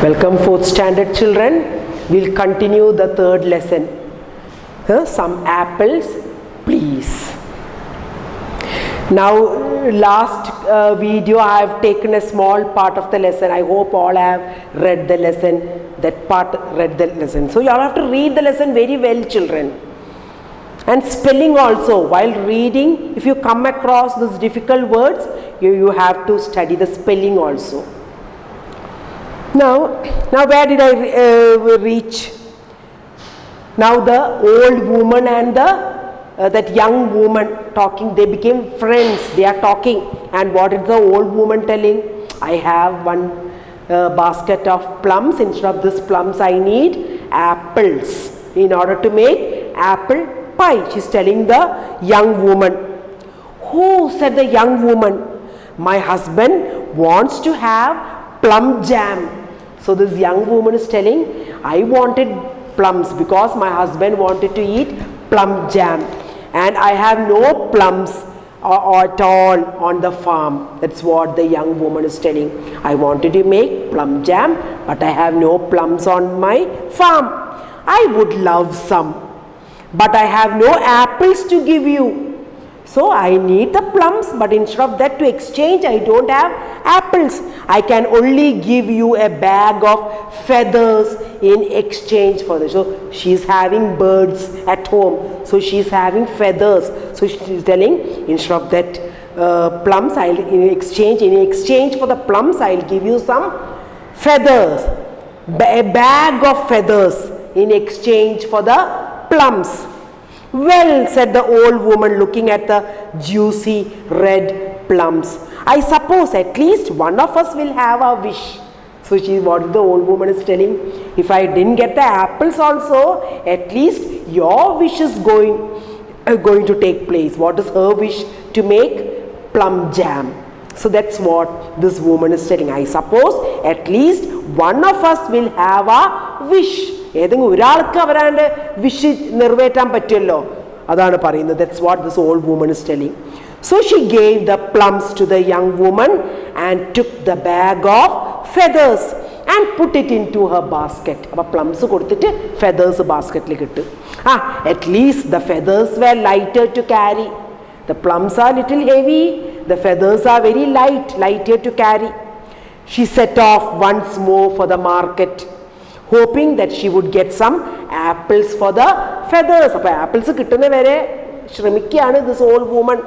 Welcome 4th standard children. We'll continue the third lesson. Some apples, please. Now last video I have taken a small part of the lesson. I hope all have read the lesson. That part read the lesson. So you all have to read the lesson very well, children. And spelling also. While reading, if you come across these difficult words, you have to study the spelling also. Now where did I reach? Now the old woman and that young woman talking, they became friends. They are talking, and what is the old woman telling? I have one basket of plums. Instead of this plums, I need apples in order to make apple pie. She's telling the young woman. Who? Said the young woman. My husband wants to have plum jam. So this young woman is telling, I wanted plums because my husband wanted to eat plum jam, and I have no plums at all on the farm. That's what the young woman is telling. I wanted to make plum jam, but I have no plums on my farm. I would love some, but I have no apples to give you. So I need the plums, but instead of that, to exchange, I don't have apples. I can only give you a bag of feathers in exchange for this. So she's having birds at home, so she's having feathers. So she's telling, instead of that plums, in exchange for the plums, I'll give you some feathers, a bag of feathers in exchange for the plums. Well, said the old woman, looking at the juicy red plums, I suppose at least one of us will have a wish. So what the old woman is telling, if I didn't get the apples also, at least your wish is going to take place. What is her wish? To make plum jam. So that's what this woman is telling. I suppose at least one of us will have a wish. ഏതെങ്കിലും ഒരാൾക്ക് അവരാണ്ട് wish നിറവേറ്റാൻ പറ്റുമല്ലോ, അതാണ് പറയുന്നത്. That's what this old woman is telling. So she gave the plums to the young woman and took the bag of feathers and put it into her basket. അപ്പോൾ plums കൊടുത്തിട്ട് feathers ബാസ്കറ്റിൽ കിട്ടും. At least the feathers were lighter to carry. The plums are little heavy. The feathers are very lighter to carry. She set off once more for the market, hoping that she would get some apples for the feathers. അപ്പോൾ apples കിട്ടുന്ന വരെ ശ്രമിക്കുകയാണ് this old woman.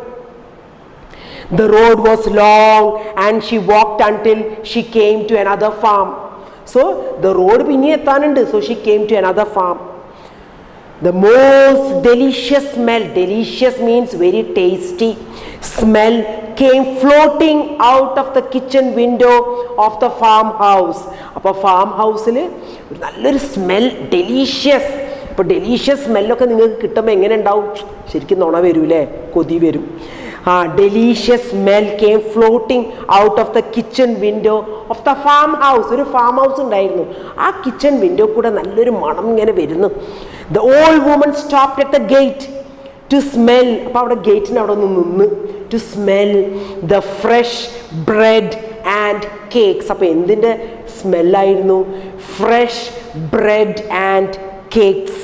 The road was long and she walked until she came to another farm. So the road പിന്നെ എത്താനുണ്ട്. So she came to another farm. The most delicious smell, delicious means very tasty smell, came floating out of the kitchen window of the farmhouse. അപ്പോൾ farm ഹൗസിൽ ഒരു നല്ലൊരു smell, delicious. അപ്പോൾ delicious സ്മെല്ലൊക്കെ നിങ്ങൾക്ക് കിട്ടുമ്പോൾ എങ്ങനെ ഉണ്ടാവും? ശരിക്കും നുണ വരൂലേ, കൊതി വരും. Delicious smell came floating out of the kitchen window of the farmhouse. ഒരു ഫാം ഹൗസ് ഉണ്ടായിരുന്നു, ആ കിച്ചൺ വിൻഡോ കൂടെ നല്ലൊരു മണം ഇങ്ങനെ വരുന്നു. The old woman stopped at the gate to smell. അപ്പോൾ അവിടെ ഗേറ്റിന് അവിടെ നിന്ന് to smell the fresh bread and cakes. അപ്പോൾ എന്തിൻ്റെ സ്മെല്ലായിരുന്നു? Fresh bread and cakes.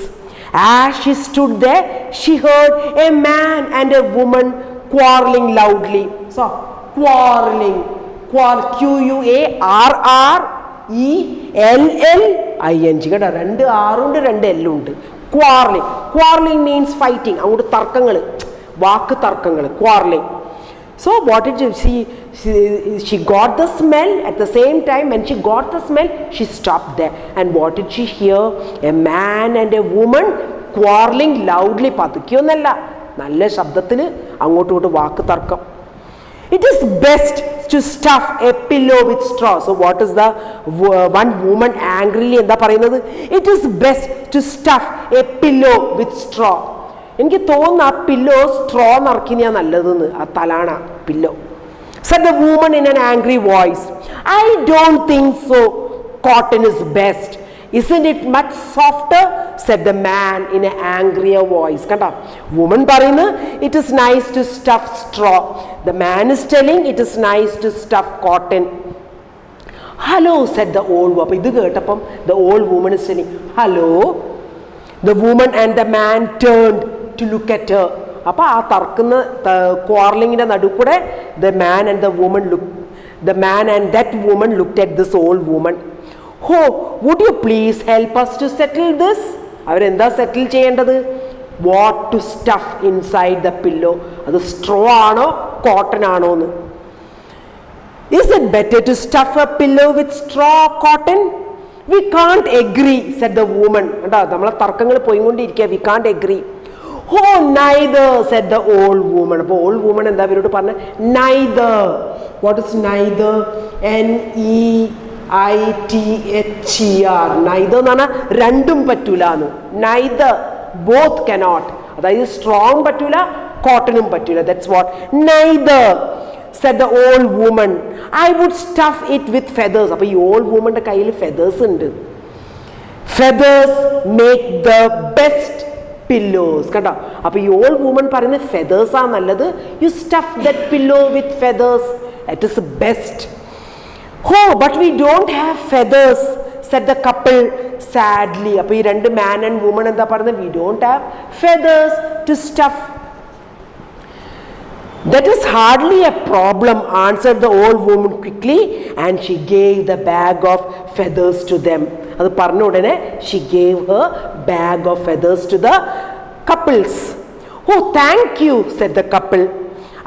As she stood there, she heard a man and a woman quarreling loudly. So quarreling, QUARRELLING. കേട്ടോ, രണ്ട് ആറുണ്ട് രണ്ട് എല്ലുണ്ട്. Quarreling means fighting. അങ്ങോട്ട് തർക്കങ്ങൾ, വാക്ക് തർക്കങ്ങൾ, quarreling. So what did you see? She got the smell. At the same time, when she got the smell, she stopped there. And what did she hear? A man and a woman quarreling loudly. പതുക്കിയൊന്നല്ല, നല്ല ശബ്ദത്തിൽ അങ്ങോട്ടും ഇങ്ങോട്ട് വാക്ക് തർക്കം. It is best to stuff a pillow with straw. So what is the one woman angrily എന്താ പറയുന്നത്? It is best to stuff a pillow with straw. എനിക്ക് തോന്നുന്നു ആ പില്ലോ സ്ട്രോ നിറക്കിനാ നല്ലതെന്ന്, ആ തലാണ pillow. Said the woman in an angry voice. I don't think so. Cotton is best. Isn't it much softer? Said the man in an angrier voice. കണ്ടോ, woman പറയുന്നു it is nice to stuff straw. The man is telling it is nice to stuff cotton. Hello, said the old woman. അപ്പോൾ ഇത് കേട്ടപ്പം the old woman is saying, hello. The woman and the man turned to look at her. അപ്പോൾ ആ തർക്കുന്ന ക്വാർലിങ്ങിൻ്റെ നടുക്കൂടെ the man and that woman looked at this old woman. Oh, would you please help us to settle this? അവരെന്താ സെറ്റിൽ ചെയ്യേണ്ടത്? What to stuff inside the pillow? അത് straw ആണോ cotton ആണോ എന്ന്. Is it better to stuff a pillow with straw or cotton? We can't agree, said the woman. കണ്ടോ, നമ്മളെ തർക്കങ്ങൾ പോയിക്കൊണ്ടിരിക്കുക. We can't agree. Oh, neither, said the old woman. അപ്പോൾ old woman എന്താ അവരോട് പറഞ്ഞ? Neither. What is neither? NEITHER. Neither എന്ന് പറഞ്ഞാൽ രണ്ടും പറ്റൂല എന്ന്. Neither, both cannot. അതായത് സ്ട്രോങ് പറ്റൂല, കോട്ടണും പറ്റൂല. That's what. Neither, said the old woman. I would stuff it with feathers. അപ്പോൾ ഈ old womanന്റെ കയ്യിൽ feathers ഉണ്ട്. Feathers make the best pillows. കണ്ടോ, അപ്പോൾ ഈ old woman പറയുന്നത് feathers ആണ് നല്ലത്. You stuff that pillow with feathers. That is best. Oh, but we don't have feathers, said the couple sadly. അപ്പോൾ ഈ രണ്ട് man and woman എന്താ പറയുന്നത്? We don't have feathers to stuff. That is hardly a problem, answered the old woman quickly, and she gave the bag of feathers to them. അത് പറഞ്ഞ ഉടനെ she gave her bag of feathers to the couples. Oh, thank you, said the couple.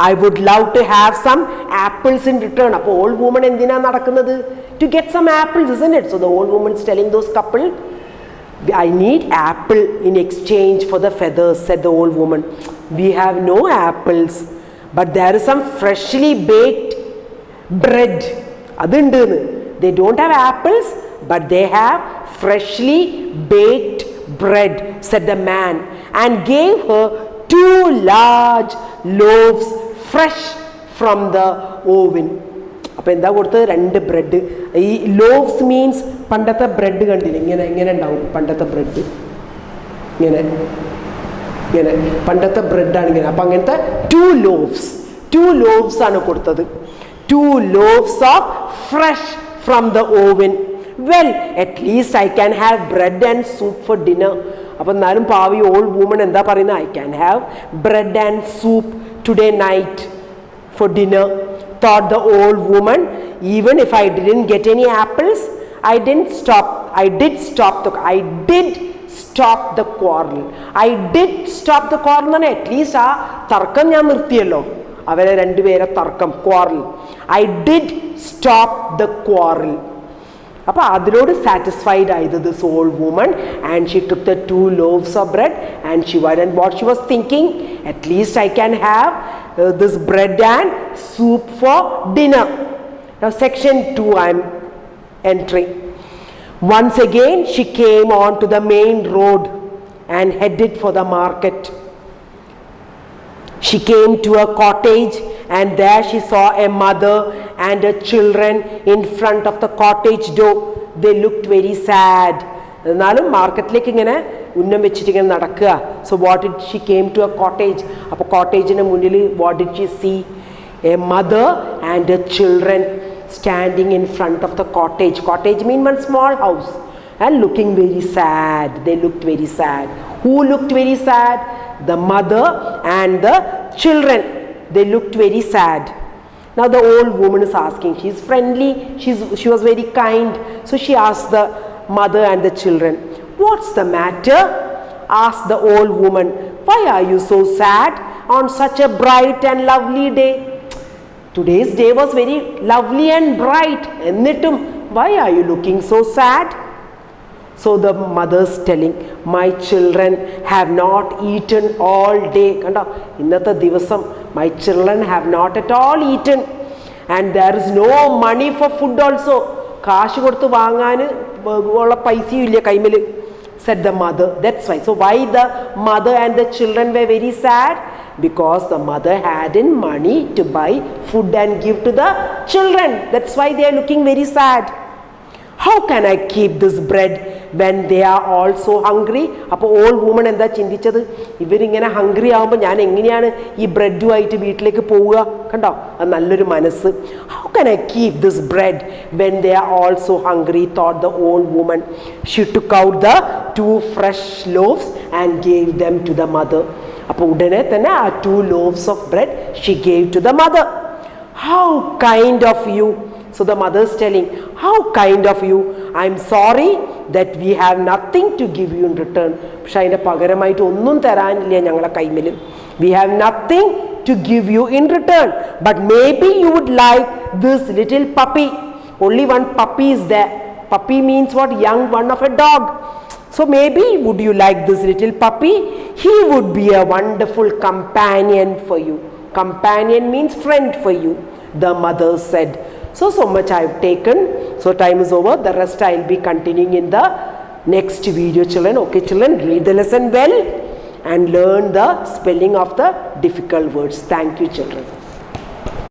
I would love to have some apples in return. അപ്പോൾ old woman എന്തിനാ നടക്കുന്നത്? To get some apples, isn't it? So the old woman is telling those couple, I need apple in exchange for the feathers, said the old woman. We have no apples, but there is some freshly baked bread. അതുണ്ട്. They don't have apples, but they have freshly baked bread, said the man, and gave her 2 large loaves fresh from the oven. അപ്പോൾ എന്താ കൊടുത്തത്? 2 bread. ഈ ലോവ്സ് means പണ്ടത്തെ bread കണ്ടില്ല, ഇങ്ങനെ ഉണ്ടാവും പണ്ടത്തെ ബ്രെഡ്, ഇങ്ങനെ പണ്ടത്തെ ബ്രെഡാണ് ഇങ്ങനെ. അപ്പം അങ്ങനത്തെ 2 loaves ആണ് കൊടുത്തത്. 2 loaves of fresh from the oven. Well, at least I can have bread and soup for dinner. അപ്പം എന്നാലും പാവി ഓൾഡ് വുമൺ എന്താ പറയുന്നത്? I can have bread and soup today night for dinner, thought the old woman. Even if I didn't get any apples, I did stop the quarrel. At least ആ തർക്കം ഞാൻ നിർത്തിയല്ലോ, അവരെ രണ്ടുപേരെ തർക്കം, quarrel. I did stop the quarrel. അപ്പോൾ അതിനോട് satisfied ആയത് this old woman, and she took the 2 loaves of bread and she went, and what she was thinking, at least I can have this bread and soup for dinner. Now section 2 I am entering. Once again she came on to the main road and headed for the market. She came to a cottage, and there she saw a mother and her children in front of the cottage door. They looked very sad. എന്നാലും മാർക്കറ്റിലേക്ക് ഇങ്ങനെ ഉന്നം വെച്ചിട്ട് ഇങ്ങനെ നടക്കുക. So what did she came to a cottage? അപ്പോൾ കോട്ടേജിന് മുന്നിൽ what did she see? A mother and her children standing in front of the cottage. Cottage means one small house, and looking very sad. They looked very sad. Who looked very sad? The mother and the children. They looked very sad. Now the old woman is asking. She's friendly. She was very kind. So she asked the mother and the children, "What's the matter?" asked the old woman. "Why are you so sad on such a bright and lovely day?" Today's day was very lovely and bright. Ennittum, why are you looking so sad? So the mother's telling, "My children have not eaten all day." Kanda, innathe divasam my children have not at all eaten, and there is no money for food also. Kaash koduthu vaanganu ulla paisayum illa kaimil, said the mother. That's why. So why the mother and the children were very sad? Because the mother hadn't money to buy food and give to the children. That's why they are looking very sad. how can I keep this bread when they are also hungry? അപ്പോൾ old woman എന്താ ചിന്തിച്ചത്? ഇവരിങ്ങനെ hungry ആകുമ്പോൾ ഞാൻ എങ്ങനെയാണ് ഈ ബ്രെഡുമായിട്ട് വീട്ടിലേക്ക് പോവുക? കണ്ടോ, അത് നല്ലൊരു മനസ്സ്. How can I keep this bread when they are also hungry, thought the old woman. She took out the 2 fresh loaves and gave them to the mother. അപ്പോൾ ഉടനെ തന്നെ ആ 2 loaves of bread she gave to the mother. How kind of you. So the mother is telling, how kind of you. I'm sorry that we have nothing to give you in return. പക്ഷെ അതിൻ്റെ പകരമായിട്ട് ഒന്നും തരാനില്ല ഞങ്ങളുടെ കൈമിൽ. We have nothing to give you in return. But maybe you would like this little puppy. Only one puppy is there. Puppy means what? Young one of a dog. So maybe would you like this little puppy? He would be a wonderful companion for you. Companion means friend for you, the mother said. So much I have taken. So time is over. The rest I will be continuing in the next video, children. Okay, children, read the lesson well and learn the spelling of the difficult words. Thank you, children.